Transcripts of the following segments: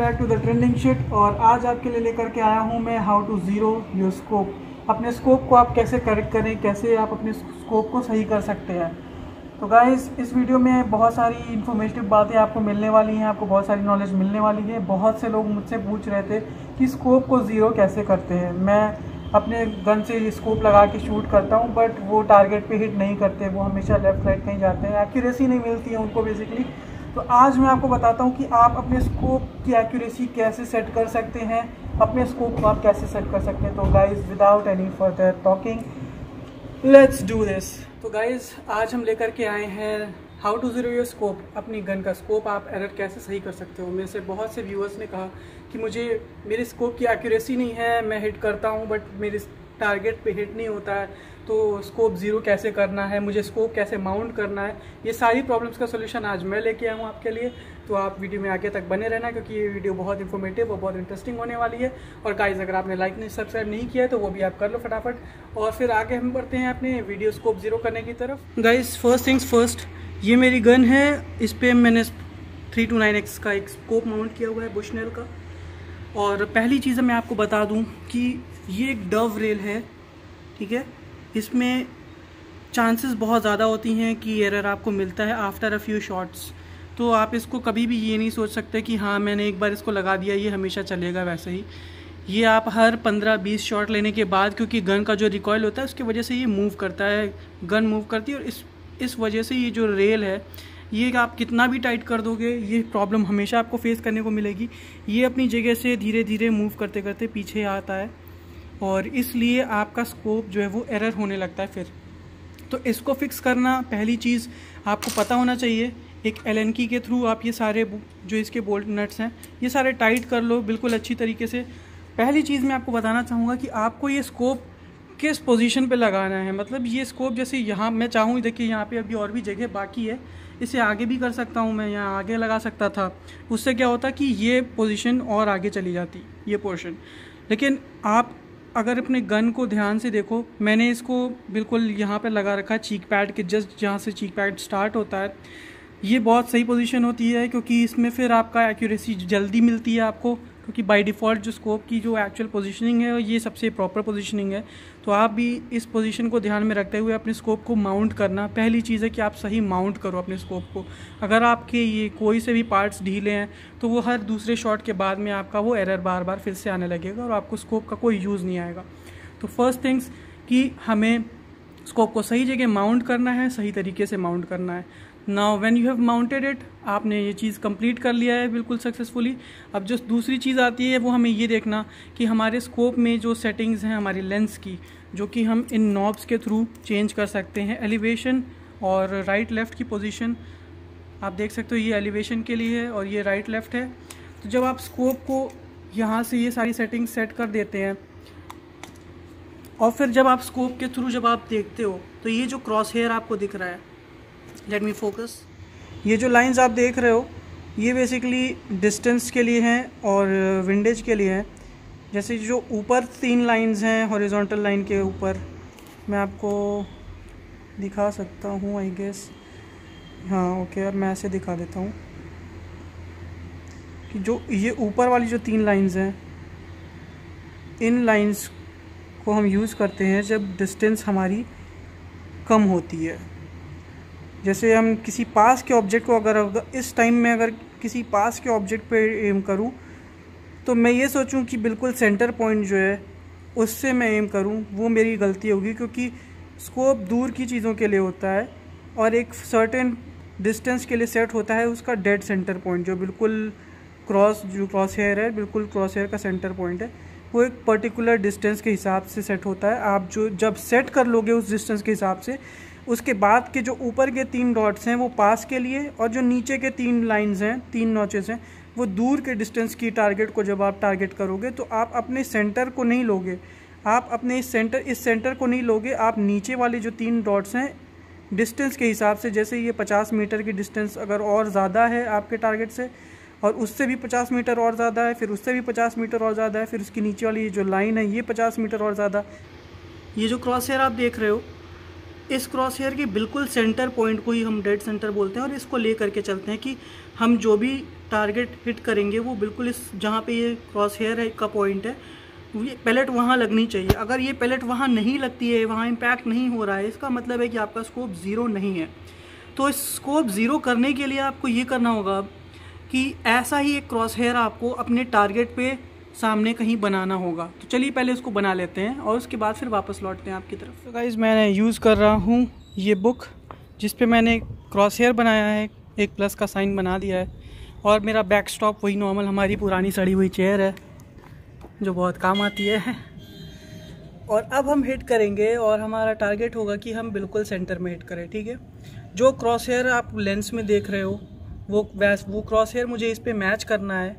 Back to the trending shit. और आज आपके लिए लेकर के आया हूँ मैं how to zero your scope. अपने स्कोप को आप कैसे करेक्ट करें, कैसे आप अपने स्कोप को सही कर सकते हैं। तो गाइस, इस वीडियो में बहुत सारी इन्फॉर्मेटिव बातें आपको मिलने वाली हैं, आपको बहुत सारी नॉलेज मिलने वाली है। बहुत से लोग मुझसे पूछ रहे थे कि स्कोप को ज़ीरो कैसे करते हैं। मैं अपने गन से स्कोप लगा के शूट करता हूँ, बट वो टारगेट पे हिट नहीं करते, वो हमेशा लेफ्ट राइट कहीं जाते हैं, एक्यूरेसी नहीं मिलती है उनको बेसिकली। तो आज मैं आपको बताता हूँ कि आप अपने स्कोप की एक्यूरेसी कैसे सेट कर सकते हैं, अपने स्कोप को आप कैसे सेट कर सकते हैं। तो guys, without any further talking, let's do this. तो गाइज, आज हम लेकर के आए हैं how to zero your scope. अपनी गन का स्कोप आप एरर कैसे सही कर सकते हो। मेरे से बहुत से व्यूअर्स ने कहा कि मुझे मेरे स्कोप की एक्यूरेसी नहीं है, मैं हिट करता हूँ बट मेरे टारगेट पे हिट नहीं होता है, तो स्कोप ज़ीरो कैसे करना है, मुझे स्कोप कैसे माउंट करना है। ये सारी प्रॉब्लम्स का सोल्यूशन आज मैं लेके आया हूँ आपके लिए। तो आप वीडियो में आगे तक बने रहना, क्योंकि ये वीडियो बहुत इन्फॉर्मेटिव और बहुत इंटरेस्टिंग होने वाली है। और गाइस, अगर आपने लाइक नहीं सब्सक्राइब नहीं किया है तो वो भी आप कर लो फटाफट। और फिर आगे हम बढ़ते हैं अपने वीडियो स्कोप ज़ीरो करने की तरफ। गाइस, फर्स्ट थिंग्स फर्स्ट, ये मेरी गन है, इस पर मैंने 329X का एक स्कोप माउंट किया हुआ है बुशनेल का। और पहली चीज़ मैं आपको बता दूं कि ये एक डव रेल है, ठीक है। इसमें चांसेस बहुत ज़्यादा होती हैं कि एरर आपको मिलता है आफ्टर अ फ्यू शॉट्स। तो आप इसको कभी भी ये नहीं सोच सकते कि हाँ मैंने एक बार इसको लगा दिया ये हमेशा चलेगा वैसे ही। ये आप हर 15-20 शॉट लेने के बाद, क्योंकि गन का जो रिकॉयल होता है उसकी वजह से ये मूव करता है, गन मूव करती है। और इस वजह से ये जो रेल है, ये आप कितना भी टाइट कर दोगे ये प्रॉब्लम हमेशा आपको फेस करने को मिलेगी। ये अपनी जगह से धीरे धीरे मूव करते करते पीछे आता है, और इसलिए आपका स्कोप जो है वो एरर होने लगता है फिर। तो इसको फिक्स करना, पहली चीज़ आपको पता होना चाहिए। एक एलन की के थ्रू आप ये सारे जो इसके बोल्ट नट्स हैं ये सारे टाइट कर लो बिल्कुल अच्छी तरीके से। पहली चीज़ मैं आपको बताना चाहूँगा कि आपको ये स्कोप किस पोजीशन पे लगाना है। मतलब ये स्कोप जैसे यहाँ मैं चाहूँ, देखिए यहाँ पे अभी और भी जगह बाकी है, इसे आगे भी कर सकता हूँ मैं, यहाँ आगे लगा सकता था। उससे क्या होता कि ये पोजीशन और आगे चली जाती, ये पोर्शन। लेकिन आप अगर अपने गन को ध्यान से देखो, मैंने इसको बिल्कुल यहाँ पे लगा रखा है चीक पैड के जस्ट जहाँ से चीक पैड स्टार्ट होता है। ये बहुत सही पोजीशन होती है, क्योंकि इसमें फिर आपका एक्यूरेसी जल्दी मिलती है आपको, क्योंकि बाय डिफ़ॉल्ट जो स्कोप की जो एक्चुअल पोजीशनिंग है ये सबसे प्रॉपर पोजीशनिंग है। तो आप भी इस पोजीशन को ध्यान में रखते हुए अपने स्कोप को माउंट करना। पहली चीज़ है कि आप सही माउंट करो अपने स्कोप को। अगर आपके ये कोई से भी पार्ट्स ढीले हैं तो वो हर दूसरे शॉट के बाद में आपका वो एरर बार बार फिर से आने लगेगा और आपको स्कोप का कोई यूज़ नहीं आएगा। तो फर्स्ट थिंग्स कि हमें स्कोप को सही जगह माउंट करना है, सही तरीके से माउंट करना है। Now when you have mounted it, आपने ये चीज़ कंप्लीट कर लिया है बिल्कुल सक्सेसफुली। अब जो दूसरी चीज़ आती है वो हमें ये देखना कि हमारे स्कोप में जो सेटिंग्स हैं हमारी लेंस की, जो कि हम इन नॉब्स के थ्रू चेंज कर सकते हैं। एलिवेशन और राइट लेफ़्ट की पोजीशन आप देख सकते हो, ये एलिवेशन के लिए है और ये राइट लेफ़्ट है। तो जब आप स्कोप को यहाँ से ये सारी सेटिंग्स सेट कर देते हैं और फिर जब आप स्कोप के थ्रू जब आप देखते हो तो ये जो क्रॉस हेयर आपको दिख रहा है, लेट मी फोकस, ये जो लाइंस आप देख रहे हो ये बेसिकली डिस्टेंस के लिए हैं और विंडेज के लिए हैं। जैसे जो ऊपर 3 लाइंस हैं हॉरिजॉन्टल लाइन के ऊपर, मैं आपको दिखा सकता हूँ आई गेस, हाँ ओके, अब मैं ऐसे दिखा देता हूँ कि जो ये ऊपर वाली जो 3 लाइंस हैं, इन लाइंस को हम यूज़ करते हैं जब डिस्टेंस हमारी कम होती है। जैसे हम किसी पास के ऑब्जेक्ट को अगर इस टाइम में अगर किसी पास के ऑब्जेक्ट पे एम करूं तो मैं ये सोचूं कि बिल्कुल सेंटर पॉइंट जो है उससे मैं एम करूं, वो मेरी गलती होगी, क्योंकि स्कोप दूर की चीज़ों के लिए होता है और एक सर्टेन डिस्टेंस के लिए सेट होता है उसका डेड सेंटर पॉइंट, जो बिल्कुल क्रॉस हेयर है, बिल्कुल क्रॉस हेयर का सेंटर पॉइंट है, वो एक पर्टिकुलर डिस्टेंस के हिसाब से सेट होता है। आप जो जब सेट कर लोगे उस डिस्टेंस के हिसाब से, उसके बाद के जो ऊपर के 3 डॉट्स हैं वो पास के लिए, और जो नीचे के 3 लाइंस हैं, 3 नॉचेस हैं, वो दूर के डिस्टेंस की टारगेट को जब आप टारगेट करोगे तो आप अपने सेंटर को नहीं लोगे, आप अपने इस सेंटर को नहीं लोगे, आप नीचे वाले जो 3 डॉट्स हैं डिस्टेंस के हिसाब से, जैसे ये 50 मीटर की डिस्टेंस अगर और ज़्यादा है आपके टारगेट से, और उससे भी 50 मीटर और ज़्यादा है, फिर उससे भी 50 मीटर और ज़्यादा है, फिर उसकी नीचे वाली जो लाइन है ये 50 मीटर और ज़्यादा, ये जो क्रॉस हेयर आप देख रहे हो इस क्रॉस हेयर के बिल्कुल सेंटर पॉइंट को ही हम डेड सेंटर बोलते हैं, और इसको ले करके चलते हैं कि हम जो भी टारगेट हिट करेंगे वो बिल्कुल इस जहाँ पे ये क्रॉस हेयर है का पॉइंट है, ये पैलेट वहाँ लगनी चाहिए। अगर ये पैलेट वहाँ नहीं लगती है, वहाँ इम्पैक्ट नहीं हो रहा है, इसका मतलब है कि आपका स्कोप ज़ीरो नहीं है। तो इस स्कोप ज़ीरो करने के लिए आपको ये करना होगा कि ऐसा ही एक क्रॉस हेयर आपको अपने टारगेट पे सामने कहीं बनाना होगा। तो चलिए पहले उसको बना लेते हैं और उसके बाद फिर वापस लौटते हैं आपकी तरफ। तो गाइज़ मैंने यूज़ कर रहा हूँ ये बुक जिस पे मैंने क्रॉस हेयर बनाया है, एक प्लस का साइन बना दिया है, और मेरा बैक स्टॉप वही नॉर्मल हमारी पुरानी सड़ी हुई चेयर है जो बहुत काम आती है। और अब हम हिट करेंगे और हमारा टारगेट होगा कि हम बिल्कुल सेंटर में हिट करें, ठीक है। जो क्रॉस हेयर आप लेंस में देख रहे हो वो क्रॉस हेयर मुझे इस पे मैच करना है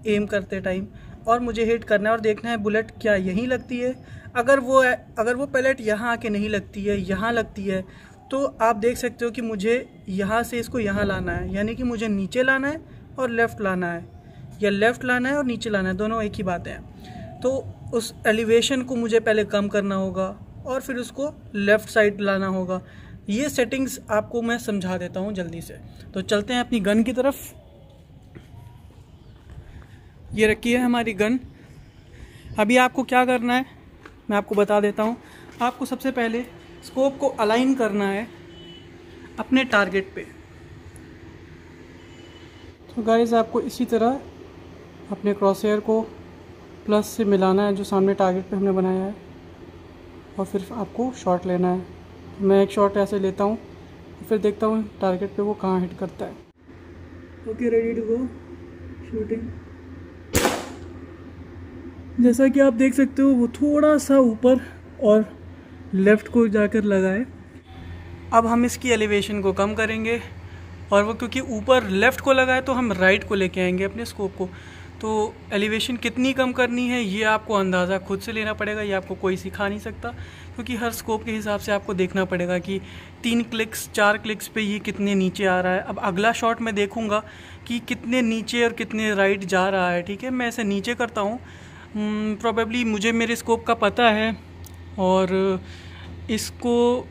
एम करते टाइम, और मुझे हिट करना है और देखना है बुलेट क्या यहीं लगती है। अगर वो पैलेट यहाँ आके नहीं लगती है, यहाँ लगती है, तो आप देख सकते हो कि मुझे यहाँ से इसको यहाँ लाना है, यानी कि मुझे नीचे लाना है और लेफ़्ट लाना है, या लेफ़्ट लाना है और नीचे लाना है, दोनों एक ही बात है। तो उस एलिवेशन को मुझे पहले कम करना होगा और फिर उसको लेफ़्ट साइड लाना होगा। ये सेटिंग्स आपको मैं समझा देता हूँ जल्दी से। तो चलते हैं अपनी गन की तरफ। ये रखी है हमारी गन। अभी आपको क्या करना है मैं आपको बता देता हूँ। आपको सबसे पहले स्कोप को अलाइन करना है अपने टारगेट पे। तो गाइस आपको इसी तरह अपने क्रॉसहेयर को प्लस से मिलाना है जो सामने टारगेट पे हमने बनाया है, और फिर आपको शॉट लेना है। मैं एक शॉट ऐसे लेता हूँ, फिर देखता हूँ टारगेट पे वो कहाँ हिट करता है। Okay, ready to go shooting. जैसा कि आप देख सकते हो वो थोड़ा सा ऊपर और लेफ़्ट को जाकर लगा है। अब हम इसकी एलिवेशन को कम करेंगे, और वो क्योंकि ऊपर लेफ़्ट को लगा है तो हम राइट को लेके आएंगे अपने स्कोप को। तो एलिवेशन कितनी कम करनी है ये आपको अंदाज़ा खुद से लेना पड़ेगा, ये आपको कोई सिखा नहीं सकता, क्योंकि हर स्कोप के हिसाब से आपको देखना पड़ेगा कि 3 क्लिक्स 4 क्लिक्स पे ये कितने नीचे आ रहा है। अब अगला शॉट मैं देखूँगा कि कितने नीचे और कितने राइट जा रहा है, ठीक है। मैं इसे नीचे करता हूँ, प्रोबेबली मुझे मेरे स्कोप का पता है, और इसको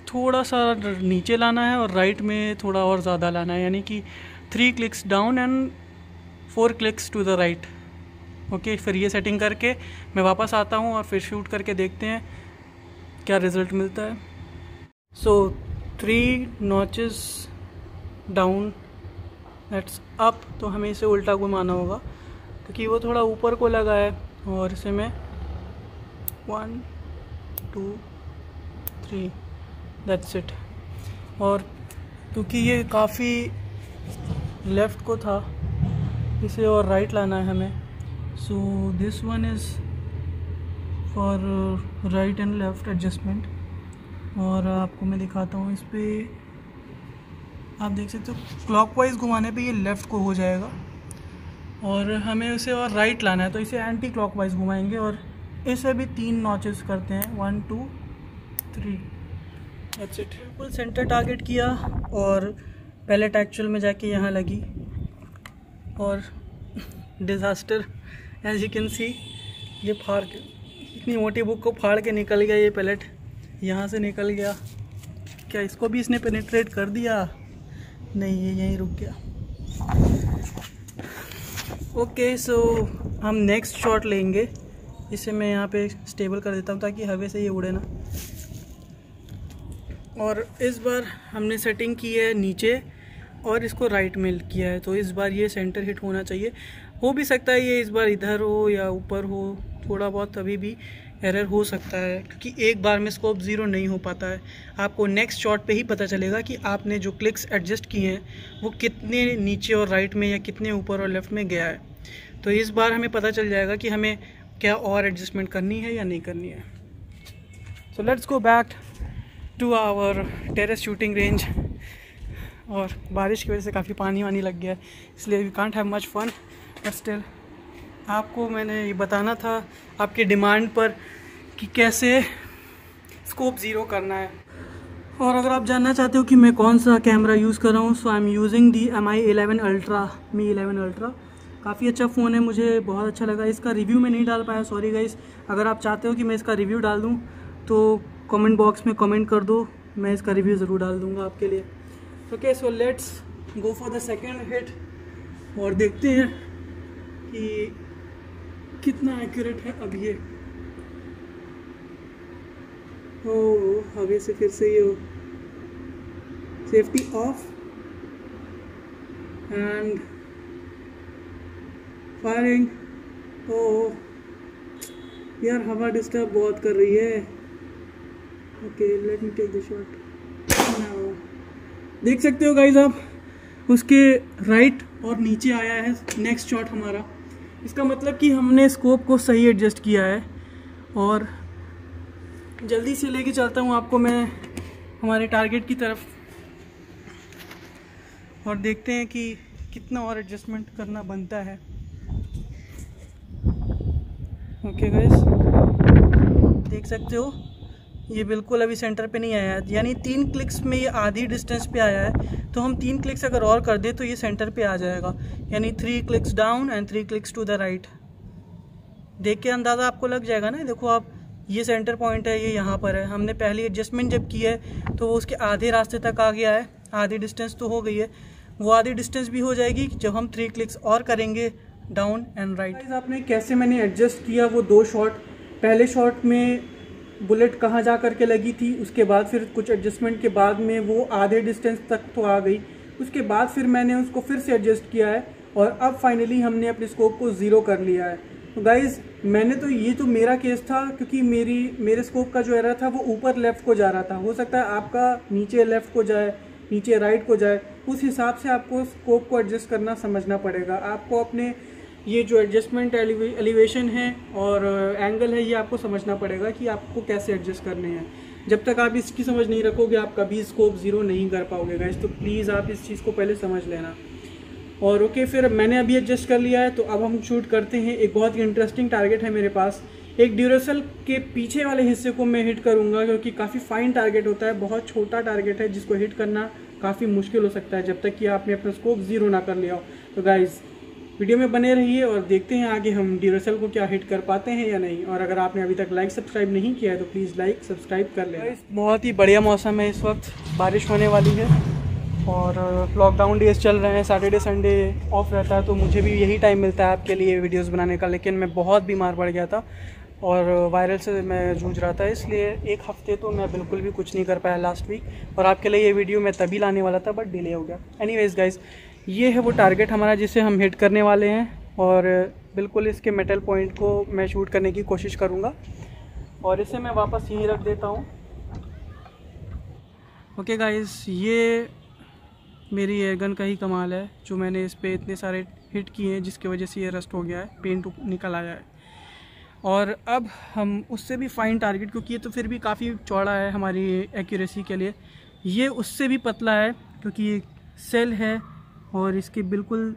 थोड़ा सा नीचे लाना है और राइट में थोड़ा और ज़्यादा लाना है, यानी कि 3 clicks down and 4 clicks to the right. Okay, फिर ये सेटिंग करके मैं वापस आता हूँ और फिर शूट करके देखते हैं क्या रिज़ल्ट मिलता है। सो 3 नॉचेस डाउन, दैट्स अप। तो हमें इसे उल्टा घुमाना होगा क्योंकि वो थोड़ा ऊपर को लगा है, और इसे मैं 1 2 3 दैट्स इट। और क्योंकि ये काफ़ी लेफ़्ट को था, इसे और राइट लाना है हमें। So this one is for right and left adjustment. और आपको मैं दिखाता हूँ, इस पर आप देख सकते हो क्लॉकवाइज घुमाने पे ये लेफ़्ट को हो जाएगा, और हमें उसे और राइट लाना है तो इसे एंटी क्लॉकवाइज घुमाएंगे। और इसे भी 3 नॉचेस करते हैं, 1 2 3 दैट्स इट। बिल्कुल सेंटर टारगेट किया और पैलेट एक्चुअल में जाके यहाँ लगी, और disaster as you can see. ये फाड़ के, इतनी मोटी बुक को फाड़ के निकल गया ये पैलेट, यहाँ से निकल गया। क्या इसको भी इसने पेनिट्रेट कर दिया? नहीं, ये यहीं रुक गया। ओके, सो हम नेक्स्ट शॉट लेंगे। इसे मैं यहाँ पे स्टेबल कर देता हूँ ताकि हवा से ये उड़े ना। और इस बार हमने सेटिंग की है नीचे और इसको राइट में किया है, तो इस बार ये सेंटर हिट होना चाहिए। हो भी सकता है ये इस बार इधर हो या ऊपर हो, थोड़ा बहुत अभी भी एरर हो सकता है, क्योंकि एक बार में स्कोप ज़ीरो नहीं हो पाता है। आपको नेक्स्ट शॉट पे ही पता चलेगा कि आपने जो क्लिक्स एडजस्ट किए हैं वो कितने नीचे और राइट में या कितने ऊपर और लेफ़्ट में गया है। तो इस बार हमें पता चल जाएगा कि हमें क्या और एडजस्टमेंट करनी है या नहीं करनी है। So let's go back to our terrace shooting range. और बारिश की वजह से काफ़ी पानी वानी लग गया है, इसलिए we can't have much fun, but still आपको मैंने ये बताना था आपकी डिमांड पर कि कैसे स्कोप ज़ीरो करना है। और अगर आप जानना चाहते हो कि मैं कौन सा कैमरा यूज़ कर रहा हूँ, so I am using the Mi 11 Ultra। काफ़ी अच्छा फ़ोन है, मुझे बहुत अच्छा लगा। इसका रिव्यू मैं नहीं डाल पाया, सॉरी गाइस। अगर आप चाहते हो कि मैं इसका रिव्यू डाल दूँ तो कमेंट बॉक्स में कमेंट कर दो, मैं इसका रिव्यू ज़रूर डाल दूँगा आपके लिए। Okay, so let's go for the second hit और देखते हैं कि कितना एक्यूरेट है अब ये। ओह, अभी से फिर से ये safety off and firing. Oh यार, हवा डिस्टर्ब बहुत कर रही है। Okay, let me take the shot now. देख सकते हो गाइस आप, उसके राइट और नीचे आया है नेक्स्ट शॉट हमारा। इसका मतलब कि हमने स्कोप को सही एडजस्ट किया है। और जल्दी से लेके चलता हूँ आपको मैं हमारे टारगेट की तरफ, और देखते हैं कि कितना और एडजस्टमेंट करना बनता है। ओके गाइस, देख सकते हो ये बिल्कुल अभी सेंटर पे नहीं आया है, यानी 3 क्लिक्स में ये आधी डिस्टेंस पे आया है। तो हम 3 क्लिक्स अगर और कर दे तो ये सेंटर पे आ जाएगा, यानी 3 clicks down and 3 clicks to the right. देख के अंदाज़ा आपको लग जाएगा ना। देखो आप, ये सेंटर पॉइंट है, ये यहाँ पर है। हमने पहली एडजस्टमेंट जब की है तो वो उसके आधे रास्ते तक आ गया है, आधी डिस्टेंस तो हो गई है। वो आधी डिस्टेंस भी हो जाएगी जब हम 3 क्लिक्स और करेंगे डाउन एंड राइट। आपने कैसे मैंने एडजस्ट किया वो 2 शॉट, पहले शॉट में बुलेट कहाँ जा कर के लगी थी, उसके बाद फिर कुछ एडजस्टमेंट के बाद में वो आधे डिस्टेंस तक तो आ गई, उसके बाद फिर मैंने उसको फिर से एडजस्ट किया है और अब फाइनली हमने अपने स्कोप को 0 कर लिया है। तो गाइज़, मैंने तो ये तो मेरा केस था, क्योंकि मेरे स्कोप का जो एरर था वो ऊपर लेफ़्ट को जा रहा था। हो सकता है आपका नीचे लेफ़्ट को जाए, नीचे राइट को जाए, उस हिसाब से आपको स्कोप को एडजस्ट करना समझना पड़ेगा। आपको अपने ये जो एडजस्टमेंट एलिवेशन है और एंगल है, ये आपको समझना पड़ेगा कि आपको कैसे एडजस्ट करने हैं। जब तक आप इसकी समझ नहीं रखोगे आप कभी स्कोप 0 नहीं कर पाओगे गाइस। तो प्लीज़ आप इस चीज़ को पहले समझ लेना। और ओके, फिर मैंने अभी एडजस्ट कर लिया है, तो अब हम शूट करते हैं। एक बहुत ही इंटरेस्टिंग टारगेट है मेरे पास। एक ड्यूरेसल के पीछे वाले हिस्से को मैं हिट करूँगा, क्योंकि काफ़ी फाइन टारगेट होता है, बहुत छोटा टारगेट है जिसको हिट करना काफ़ी मुश्किल हो सकता है जब तक कि आपने अपना स्कोप 0 ना कर लिया हो। तो गाइज़, वीडियो में बने रहिए और देखते हैं आगे हम ड्यूरेसल को क्या हिट कर पाते हैं या नहीं। और अगर आपने अभी तक लाइक सब्सक्राइब नहीं किया है तो प्लीज़ लाइक सब्सक्राइब कर लें। बहुत ही बढ़िया मौसम है इस वक्त, बारिश होने वाली है और लॉकडाउन डेज चल रहे हैं, सैटरडे संडे ऑफ रहता है, तो मुझे भी यही टाइम मिलता है आपके लिए वीडियोज़ बनाने का। लेकिन मैं बहुत बीमार पड़ गया था और वायरल से मैं जूझ रहा था, इसलिए 1 हफ्ते तो मैं बिल्कुल भी कुछ नहीं कर पाया लास्ट वीक। और आपके लिए ये वीडियो मैं तभी लाने वाला था बट डिले हो गया। एनीवेज गाइस, ये है वो टारगेट हमारा जिसे हम हिट करने वाले हैं और बिल्कुल इसके मेटल पॉइंट को मैं शूट करने की कोशिश करूँगा। और इसे मैं वापस यहीं रख देता हूँ। ओके गाइस, ये मेरी एयरगन का ही कमाल है जो मैंने इस पर इतने सारे हिट किए हैं जिसकी वजह से ये रस्ट हो गया है, पेंट निकल आया है। और अब हम उससे भी फाइन टारगेट, क्योंकि ये तो फिर भी काफ़ी चौड़ा है हमारी एक्यूरेसी के लिए, ये उससे भी पतला है क्योंकि ये सेल है और इसके बिल्कुल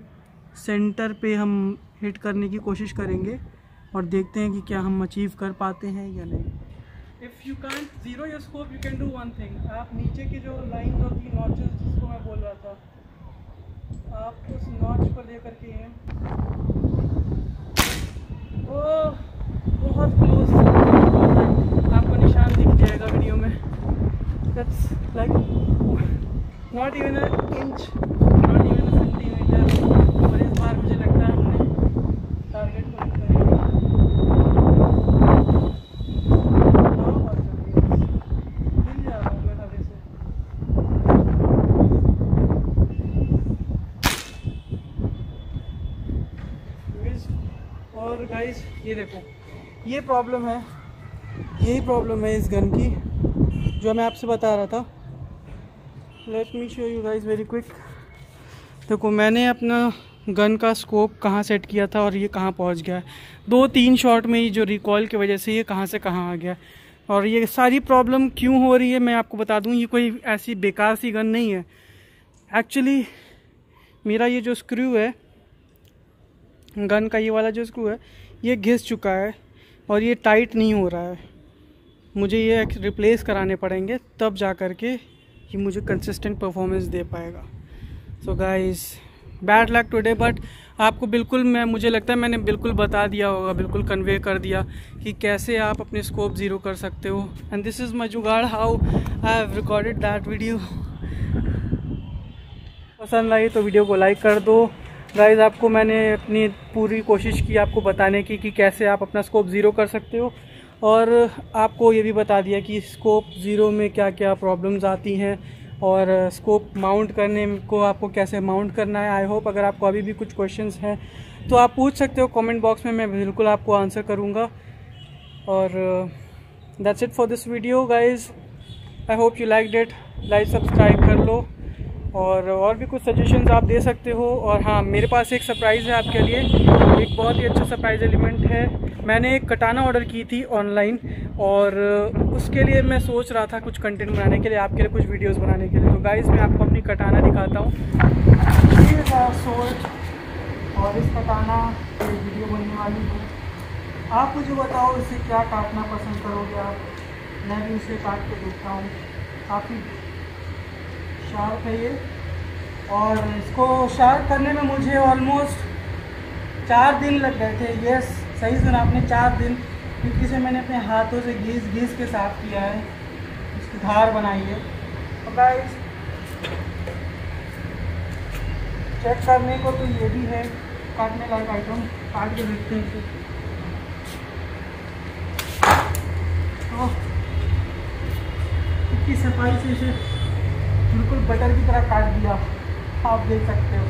सेंटर पे हम हिट करने की कोशिश करेंगे और देखते हैं कि क्या हम अचीव कर पाते हैं या नहीं। If you can't zero your scope you can do one thing. आप नीचे की जो लाइन होती है, नॉचेस जिसको मैं बोल रहा था, आप उस नॉच को लेकर के हैं, ओह बहुत क्लोज, आपको निशान दिख जाएगा वीडियो में। That's like not even a inch, not even a centimetre. और इस बार मुझे लगता है हमने टारगेट को हिट करेंगे। हिल जा रहा हूँ मैं हवे से। और गाइस, ये देखो, ये प्रॉब्लम है, यही प्रॉब्लम है इस गन की जो मैं आपसे बता रहा था। Let me show you guys very quick. देखो, मैंने अपना गन का स्कोप कहाँ सेट किया था और ये कहाँ पहुँच गया है। 2-3 शॉट में ही जो रिकॉल की वजह से ये कहाँ से कहाँ आ गया। और ये सारी प्रॉब्लम क्यों हो रही है मैं आपको बता दूँ। ये कोई ऐसी बेकार सी गन नहीं है। एक्चुअली मेरा ये जो स्क्रू है, गन का ये वाला जो स्क्रू है, ये घिस चुका है और ये टाइट नहीं हो रहा है। मुझे ये रिप्लेस कराने पड़ेंगे, तब जा कर के ये मुझे कंसिस्टेंट परफॉर्मेंस दे पाएगा। So guys, bad luck today, but आपको बिल्कुल मुझे लगता है मैंने बिल्कुल बता दिया होगा, बिल्कुल कन्वे कर दिया कि कैसे आप अपने स्कोप ज़ीरो कर सकते हो। एंड दिस इज़ माई जुगाड़ how I have recorded that video. पसंद आई तो वीडियो को लाइक कर दो गाइज़। आपको मैंने अपनी पूरी कोशिश की आपको बताने की कि कैसे आप अपना स्कोप ज़ीरो कर सकते हो, और आपको ये भी बता दिया कि स्कोप ज़ीरो में क्या क्या प्रॉब्लम्स आती हैं और स्कोप माउंट करने को आपको कैसे माउंट करना है। आई होप अगर आपको अभी भी कुछ क्वेश्चंस हैं तो आप पूछ सकते हो कमेंट बॉक्स में, मैं बिल्कुल आपको आंसर करूँगा। और that's it for this video guys. I hope you liked it. Like subscribe कर लो, और भी कुछ सजेशंस आप दे सकते हो। और हाँ, मेरे पास एक सरप्राइज़ है आपके लिए, एक बहुत ही अच्छा सरप्राइज एलिमेंट है। मैंने एक कटाना ऑर्डर की थी ऑनलाइन, और उसके लिए मैं सोच रहा था कुछ कंटेंट बनाने के लिए, आपके लिए कुछ वीडियोस बनाने के लिए। तो गाइस मैं आपको अपनी कटाना दिखाता हूँ, और इस कटाना की वीडियो बनने वाली है। आप मुझे बताओ इसे क्या काटना पसंद करोगे आप। मैं भी इसे काट के देखता हूँ, काफ़ी शार्प है ये, और इसको शार्प करने में मुझे ऑलमोस्ट 4 दिन लग गए थे। यस, सही सुना आपने, 4 दिन, क्योंकि इसे मैंने अपने हाथों से घिस के साफ़ किया है, इसकी धार बनाई है। तो गाइस चेक करने को तो ये भी है काटने लायक आइटम, काट के देखते हैं इसे। तो इतनी सफाई से इसे बिल्कुल बटर की तरह काट दिया, आप देख सकते हो।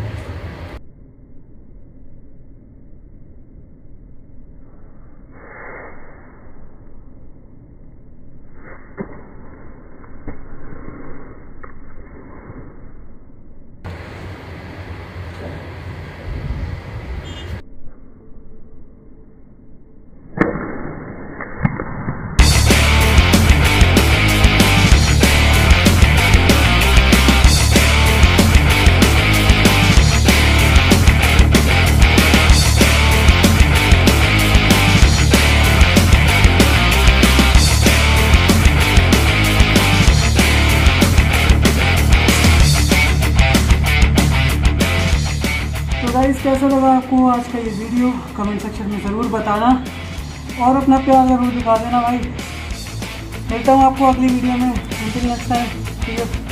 तो गाइस कैसा लगा आपको आज का ये वीडियो, कमेंट सेक्शन में ज़रूर बताना, और अपना प्यार ज़रूर दिखा देना भाई। मिलता हूँ आपको अगली वीडियो में। अंटिल नेक्स्ट टाइम, ठीक है।